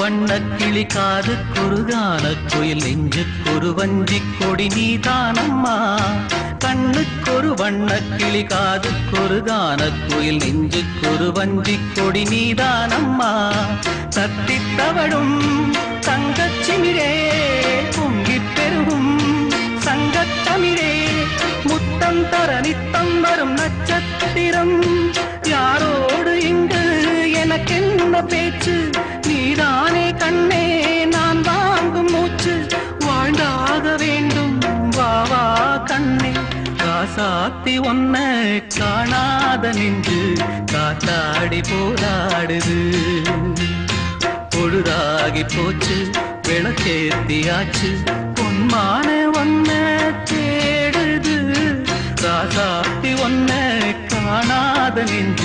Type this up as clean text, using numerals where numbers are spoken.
வண்ணக்கிளி காதுக்கொரு கானக்குயில் நெஞ்சுக்கொரு வஞ்சிக் கொடி நீதானம்மா கண்ணுக்கொரு வண்ணக்கிளி காதுக்கொரு கானக்குயில் நெஞ்சுக்கொரு வஞ்சிக் கொடி நீதானம்மா தத்தித் தவழும் தங்கச்சிமிழே பொங்கிப் பெருகும் சங்கத்தமிழே முத்தம் தர நித்தம் வரும் நட்சத்திரம் யாரோடு இங்கு எனக்கென்ன பேச்சு நீதானே கண்ணே நான் வாங்கும் மூச்சு வாழ்ந்தாக வேண்டும் வா வா கண்ணே ராசாத்தி ஒன்ன காணாத நின்று காத்தாடி போராடுது பொழுதாகி போச்சு விளக்கேத்தியாச்சு பொன்மான ஒன்ன தேடுது ராசாத்தி ஒன்ன காணாத நின்று